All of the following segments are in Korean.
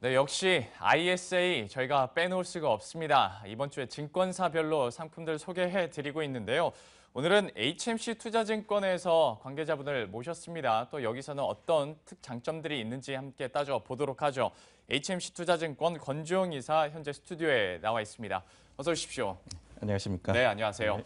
네, 역시 ISA 저희가 빼놓을 수가 없습니다. 이번 주에 증권사별로 상품들 소개해드리고 있는데요. 오늘은 HMC 투자증권에서 관계자분을 모셨습니다. 또 여기서는 어떤 특장점들이 있는지 함께 따져보도록 하죠. HMC 투자증권 권주영 이사 현재 스튜디오에 나와 있습니다. 어서 오십시오. 안녕하십니까? 네, 안녕하세요. 네.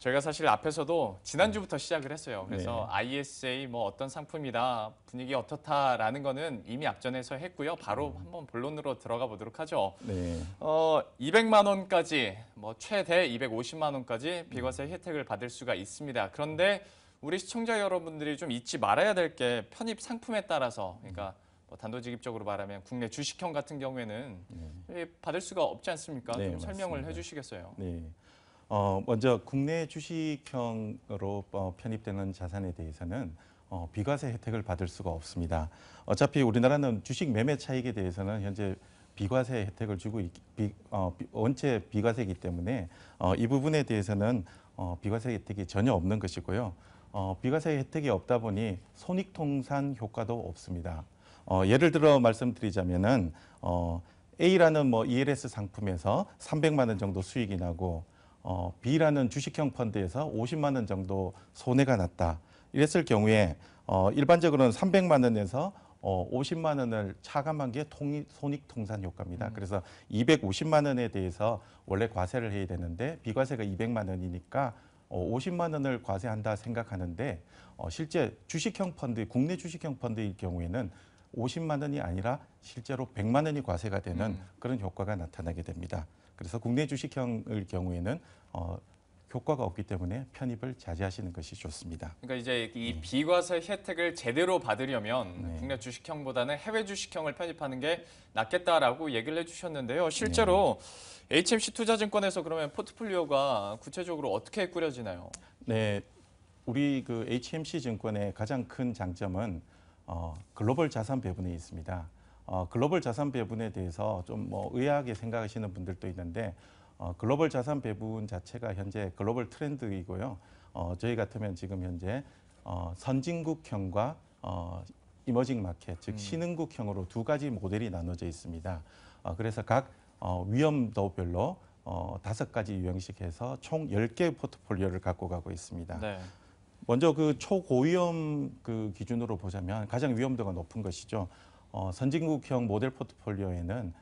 저희가 사실 앞에서도 지난주부터 시작을 했어요. 그래서 네. ISA 뭐 어떤 상품이다, 분위기 어떻다라는 거는 이미 앞전에서 했고요. 바로 한번 본론으로 들어가 보도록 하죠. 네. 200만 원까지, 뭐 최대 250만 원까지 비과세 혜택을 받을 수가 있습니다. 그런데 우리 시청자 여러분들이 좀 잊지 말아야 될 게 편입 상품에 따라서, 그러니까 뭐 단도직입적으로 말하면 국내 주식형 같은 경우에는 받을 수가 없지 않습니까? 네, 좀 설명을 맞습니다. 해주시겠어요? 네. 먼저 국내 주식형으로 편입되는 자산에 대해서는 비과세 혜택을 받을 수가 없습니다. 어차피 우리나라는 주식 매매 차익에 대해서는 현재 비과세 혜택을 주고 원체 비과세이기 때문에 이 부분에 대해서는 비과세 혜택이 전혀 없는 것이고요. 비과세 혜택이 없다 보니 손익통산 효과도 없습니다. 예를 들어 말씀드리자면은 A라는 ELS 상품에서 300만 원 정도 수익이 나고 B라는 주식형 펀드에서 50만 원 정도 손해가 났다. 이랬을 경우에 일반적으로는 300만 원에서 50만 원을 차감한 게 손익통산 효과입니다. 그래서 250만 원에 대해서 원래 과세를 해야 되는데 비과세가 200만 원이니까 50만 원을 과세한다 생각하는데 실제 주식형 펀드, 국내 주식형 펀드의 경우에는 50만 원이 아니라 실제로 100만 원이 과세가 되는 그런 효과가 나타나게 됩니다. 그래서 국내 주식형의 경우에는 효과가 없기 때문에 편입을 자제하시는 것이 좋습니다. 그러니까 이제 이 비과세 혜택을 제대로 받으려면 국내 주식형보다는 해외 주식형을 편입하는 게 낫겠다라고 얘기를 해주셨는데요. 실제로 HMC 투자증권에서 그러면 포트폴리오가 구체적으로 어떻게 꾸려지나요? 네, 우리 그 HMC 증권의 가장 큰 장점은 글로벌 자산 배분에 있습니다. 글로벌 자산 배분에 대해서 좀 의아하게 생각하시는 분들도 있는데 글로벌 자산 배분 자체가 현재 글로벌 트렌드이고요. 저희 같으면 지금 현재 선진국형과 이머징 마켓, 즉 신흥국형으로 두 가지 모델이 나눠져 있습니다. 그래서 각 위험도별로 5가지 유형식해서 총 10개 포트폴리오를 갖고 가고 있습니다. 네. 먼저 그 초고위험 그 기준으로 보자면 가장 위험도가 높은 것이죠. 선진국형 모델 포트폴리오에는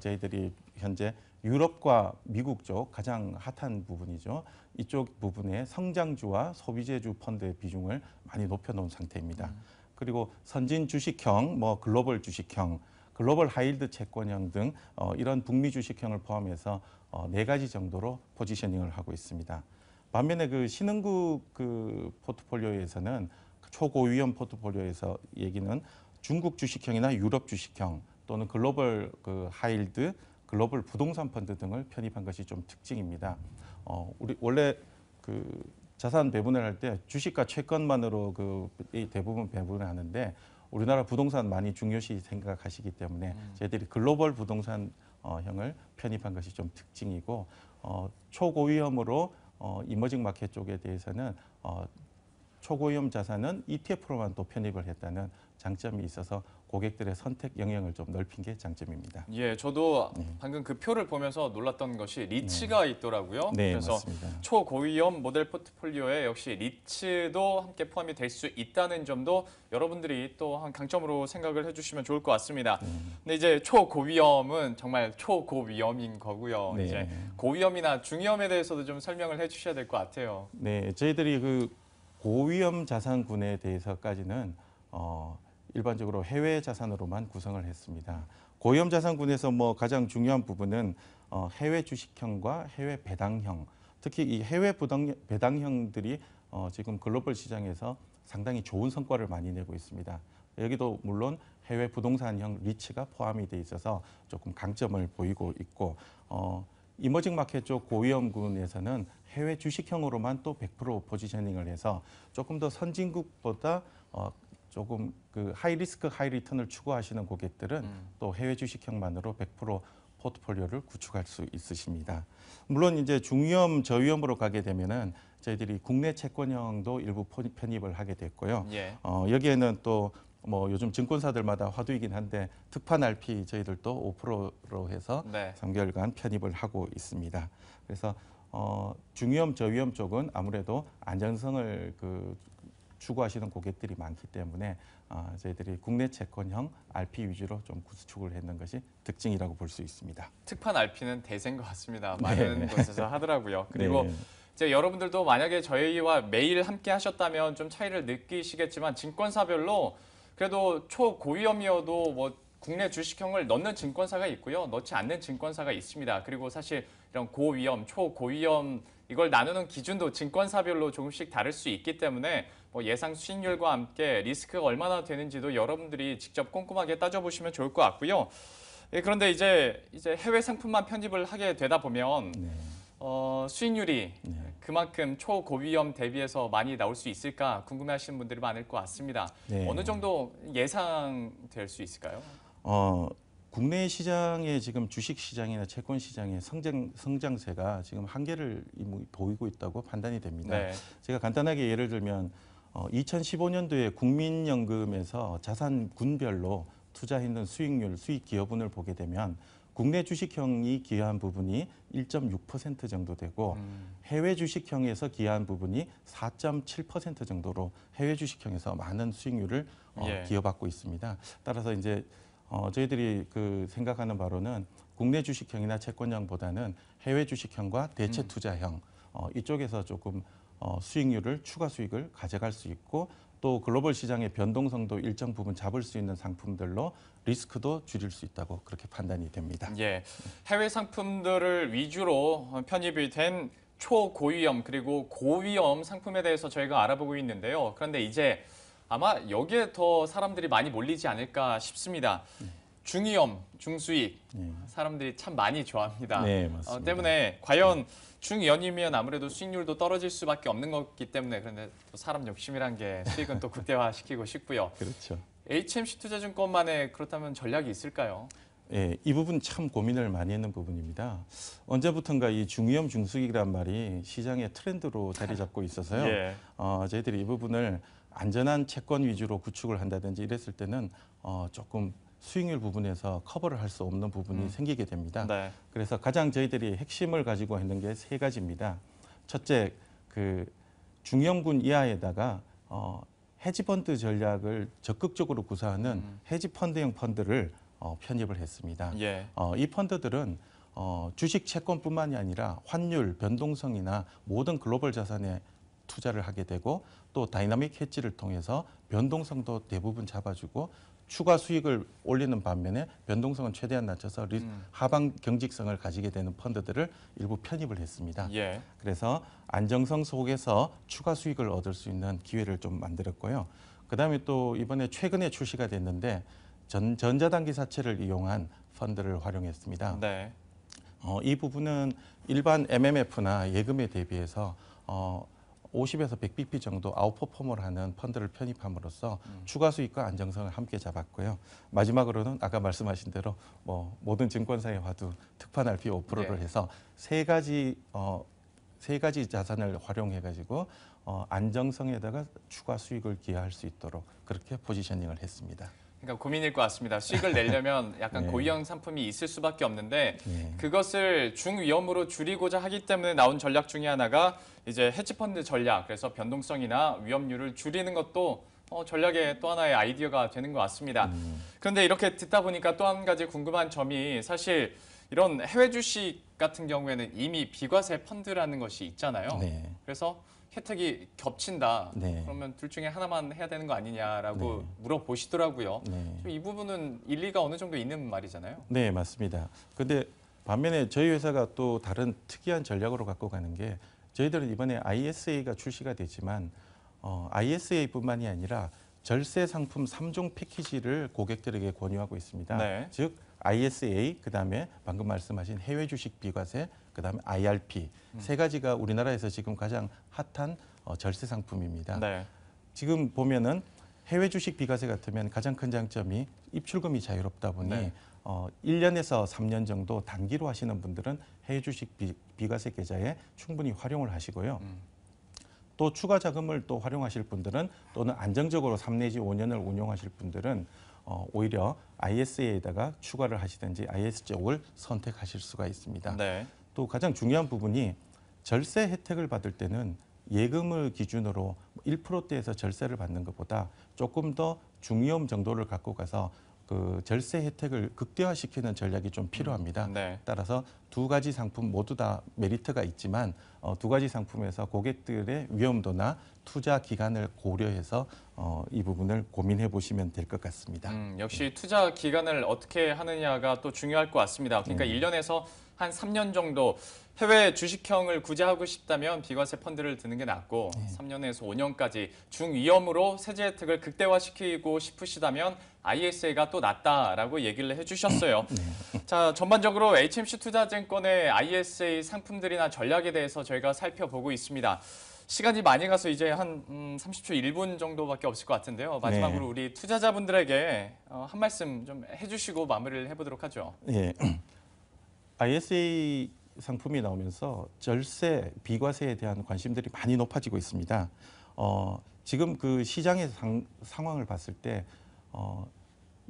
저희들이 현재 유럽과 미국 쪽 가장 핫한 부분이죠. 이쪽 부분에 성장주와 소비재주 펀드의 비중을 많이 높여놓은 상태입니다. 그리고 선진 주식형, 글로벌 주식형, 글로벌 하이힐드 채권형 등 이런 북미 주식형을 포함해서 4가지 정도로 포지셔닝을 하고 있습니다. 반면에 그 신흥국 그 포트폴리오에서는 초고위험 포트폴리오에서 얘기는 중국 주식형이나 유럽 주식형 또는 글로벌 그 하이힐드, 글로벌 부동산 펀드 등을 편입한 것이 좀 특징입니다. 우리 원래 그 자산 배분을 할 때 주식과 채권만으로 그 대부분 배분을 하는데 우리나라 부동산 많이 중요시 생각하시기 때문에 저희들이 글로벌 부동산형을 편입한 것이 좀 특징이고 초고위험으로 이머징 마켓 쪽에 대해서는 초고위험 자산은 ETF로만 또 편입을 했다는 장점이 있어서 고객들의 선택 영역을 좀 넓힌 게 장점입니다. 예, 저도 방금 그 표를 보면서 놀랐던 것이 리츠가 있더라고요. 네, 그래서 맞습니다. 초고위험 모델 포트폴리오에 역시 리츠도 함께 포함이 될 수 있다는 점도 여러분들이 또 한 강점으로 생각을 해주시면 좋을 것 같습니다. 근데 이제 초고위험은 정말 초고위험인 거고요. 네. 이제 고위험이나 중위험에 대해서도 좀 설명을 해주셔야 될 것 같아요. 네, 저희들이 그 고위험 자산군에 대해서까지는 일반적으로 해외 자산으로만 구성을 했습니다. 고위험 자산군에서 가장 중요한 부분은 해외 주식형과 해외 배당형, 특히 이 해외 배당형들이 지금 글로벌 시장에서 상당히 좋은 성과를 많이 내고 있습니다. 여기도 물론 해외 부동산형 리츠가 포함이 돼 있어서 조금 강점을 보이고 있고 이머징 마켓 쪽 고위험군에서는 해외 주식형으로만 또 100% 포지셔닝을 해서 조금 더 선진국보다 조금 그 하이 리스크 하이 리턴을 추구하시는 고객들은 또 해외 주식형만으로 100% 포트폴리오를 구축할 수 있으십니다. 물론 이제 중위험 저위험으로 가게 되면은 저희들이 국내 채권형도 일부 편입을 하게 됐고요. 예. 여기에는 또 뭐 요즘 증권사들마다 화두이긴 한데 특판 RP 저희들도 5%로 해서 네. 3개월간 편입을 하고 있습니다. 그래서 중위험, 저위험 쪽은 아무래도 안전성을 추구하시는 고객들이 많기 때문에 저희들이 국내 채권형 RP 위주로 좀 구축을 했는 것이 특징이라고 볼 수 있습니다. 특판 RP는 대세인 것 같습니다. 많은 곳에서 하더라고요. 그리고 네. 이제 여러분들도 만약에 저희와 매일 함께 하셨다면 좀 차이를 느끼시겠지만 증권사별로 그래도 초고위험이어도 뭐 국내 주식형을 넣는 증권사가 있고요. 넣지 않는 증권사가 있습니다. 그리고 사실 이런 고위험, 초고위험 이걸 나누는 기준도 증권사별로 조금씩 다를 수 있기 때문에 뭐 예상 수익률과 함께 리스크가 얼마나 되는지도 여러분들이 직접 꼼꼼하게 따져보시면 좋을 것 같고요. 예, 그런데 이제 해외 상품만 편입을 하게 되다 보면 네. 수익률이 네. 그만큼 초고위험 대비해서 많이 나올 수 있을까 궁금해하시는 분들이 많을 것 같습니다. 네. 어느 정도 예상될 수 있을까요? 국내 시장의 지금 주식 시장이나 채권 시장의 성장세가 지금 한계를 보이고 있다고 판단이 됩니다. 네. 제가 간단하게 예를 들면 2015년도에 국민연금에서 자산 군별로 투자했는 수익률, 수익 기여분을 보게 되면 국내 주식형이 기여한 부분이 1.6% 정도 되고 해외 주식형에서 기여한 부분이 4.7% 정도로 해외 주식형에서 많은 수익률을 예. 기여받고 있습니다. 따라서 이제 저희들이 생각하는 바로는 국내 주식형이나 채권형보다는 해외 주식형과 대체 투자형 이쪽에서 조금 수익률을 추가 수익을 가져갈 수 있고 또 글로벌 시장의 변동성도 일정 부분 잡을 수 있는 상품들로 리스크도 줄일 수 있다고 그렇게 판단이 됩니다. 예, 해외 상품들을 위주로 편입이 된 초고위험 그리고 고위험 상품에 대해서 저희가 알아보고 있는데요. 그런데 이제 아마 여기에 더 사람들이 많이 몰리지 않을까 싶습니다. 중위험, 중수익 사람들이 참 많이 좋아합니다. 네, 맞습니다. 때문에 과연 중위험이면 아무래도 수익률도 떨어질 수밖에 없는 거기 때문에 그런데 또 사람 욕심이란 게 수익은 또 극대화시키고 싶고요. 그렇죠. HMC 투자증권만의 그렇다면 전략이 있을까요? 예, 이 부분 참 고민을 많이 했는 부분입니다. 언제부턴가 이 중위험 중수익이란 말이 시장의 트렌드로 자리 잡고 있어서요. 예. 저희들이 이 부분을 안전한 채권 위주로 구축을 한다든지 이랬을 때는 조금 수익률 부분에서 커버를 할 수 없는 부분이 생기게 됩니다. 네. 그래서 가장 저희들이 핵심을 가지고 있는 게 세 가지입니다. 첫째, 중위험군 이하에다가 헤지펀드 전략을 적극적으로 구사하는 헤지펀드형 펀드를 편입을 했습니다. 예. 이 펀드들은 주식 채권뿐만이 아니라 환율, 변동성이나 모든 글로벌 자산에 투자를 하게 되고 또 다이나믹 헤지를 통해서 변동성도 대부분 잡아주고 추가 수익을 올리는 반면에 변동성은 최대한 낮춰서 하방 경직성을 가지게 되는 펀드들을 일부 편입을 했습니다. 예. 그래서 안정성 속에서 추가 수익을 얻을 수 있는 기회를 좀 만들었고요. 그다음에 또 이번에 최근에 출시가 됐는데 전자단기사채를 이용한 펀드를 활용했습니다. 네. 이 부분은 일반 MMF나 예금에 대비해서 50에서 100bp 정도 아웃퍼폼을 하는 펀드를 편입함으로써 추가 수익과 안정성을 함께 잡았고요. 마지막으로는 아까 말씀하신 대로 모든 증권사의 화두 특판 RP 5%를 예. 해서 세 가지 자산을 활용해 가지고 안정성에다가 추가 수익을 기여할 수 있도록 그렇게 포지셔닝을 했습니다. 그러니까 고민일 것 같습니다. 수익을 내려면 약간 네. 고위험 상품이 있을 수밖에 없는데 네. 그것을 중위험으로 줄이고자 하기 때문에 나온 전략 중에 하나가 이제 헤지펀드 전략, 그래서 변동성이나 위험률을 줄이는 것도 전략의 또 하나의 아이디어가 되는 것 같습니다. 그런데 이렇게 듣다 보니까 또 한 가지 궁금한 점이 사실 이런 해외 주식 같은 경우에는 이미 비과세 펀드라는 것이 있잖아요. 네. 그래서 혜택이 겹친다. 네. 그러면 둘 중에 하나만 해야 되는 거 아니냐라고 네. 물어보시더라고요. 네. 이 부분은 일리가 어느 정도 있는 말이잖아요. 네, 맞습니다. 근데 반면에 저희 회사가 또 다른 특이한 전략으로 갖고 가는 게 저희들은 이번에 ISA가 출시가 됐지만 ISA뿐만이 아니라 절세 상품 3종 패키지를 고객들에게 권유하고 있습니다. 네. 즉 ISA, 그다음에 방금 말씀하신 해외 주식 비과세, 그다음에 IRP 세 가지가 우리나라에서 지금 가장 핫한 절세 상품입니다. 네. 지금 보면은 해외 주식 비과세 같으면 가장 큰 장점이 입출금이 자유롭다 보니 네. 1년에서 3년 정도 단기로 하시는 분들은 해외 주식 비과세 계좌에 충분히 활용을 하시고요. 또 추가 자금을 또 활용하실 분들은 또는 안정적으로 3 내지 5년을 운용하실 분들은 오히려 ISA에다가 추가를 하시든지 IS 쪽을 선택하실 수가 있습니다. 네. 또 가장 중요한 부분이 절세 혜택을 받을 때는 예금을 기준으로 1%대에서 절세를 받는 것보다 조금 더 중위험 정도를 갖고 가서 그 절세 혜택을 극대화시키는 전략이 좀 필요합니다. 네. 따라서 두 가지 상품 모두 다 메리트가 있지만 두 가지 상품에서 고객들의 위험도나 투자 기간을 고려해서 이 부분을 고민해 보시면 될 것 같습니다. 역시 투자 기간을 어떻게 하느냐가 또 중요할 것 같습니다. 그러니까 1년에서 한 3년 정도 해외 주식형을 구제하고 싶다면 비과세 펀드를 드는 게 낫고 3년에서 5년까지 중위험으로 세제 혜택을 극대화시키고 싶으시다면 ISA가 또 낫다라고 얘기를 해주셨어요. 자, 전반적으로 HMC 투자증권의 ISA 상품들이나 전략에 대해서 저희가 살펴보고 있습니다. 시간이 많이 가서 이제 한 30초 1분 정도밖에 없을 것 같은데요. 마지막으로 우리 투자자분들에게 한 말씀 좀 해주시고 마무리를 해보도록 하죠. 예. ISA 상품이 나오면서 절세, 비과세에 대한 관심들이 많이 높아지고 있습니다. 지금 그 시장의 상황을 봤을 때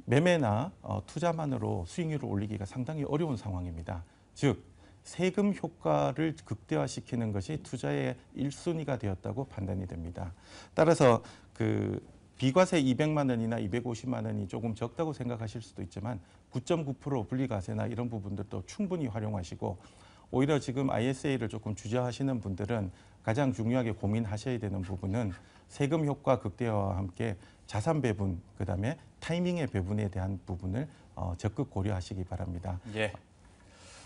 매매나 투자만으로 수익률을 올리기가 상당히 어려운 상황입니다. 즉 세금 효과를 극대화시키는 것이 투자의 1순위가 되었다고 판단이 됩니다. 따라서 그 비과세 200만 원이나 250만 원이 조금 적다고 생각하실 수도 있지만 9.9% 분리과세나 이런 부분들도 충분히 활용하시고 오히려 지금 ISA를 조금 주저하시는 분들은 가장 중요하게 고민하셔야 되는 부분은 세금 효과 극대화와 함께 자산 배분, 그다음에 타이밍의 배분에 대한 부분을 적극 고려하시기 바랍니다. 예.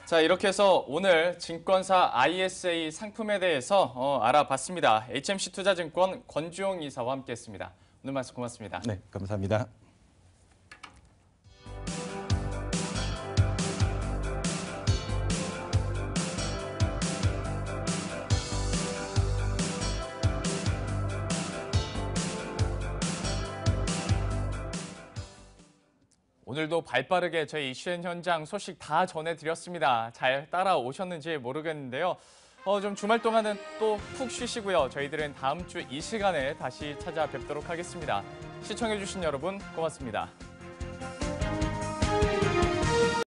자, 이렇게 해서 오늘 증권사 ISA 상품에 대해서 알아봤습니다. HMC 투자증권 권주용 이사와 함께했습니다. 오늘 말씀 고맙습니다. 네, 감사합니다. 오늘도 발빠르게 저희 이슈엔 현장 소식 다 전해드렸습니다. 잘 따라오셨는지 모르겠는데요. 좀 주말 동안은 또 푹 쉬시고요. 저희들은 다음 주 이 시간에 다시 찾아뵙도록 하겠습니다. 시청해주신 여러분 고맙습니다.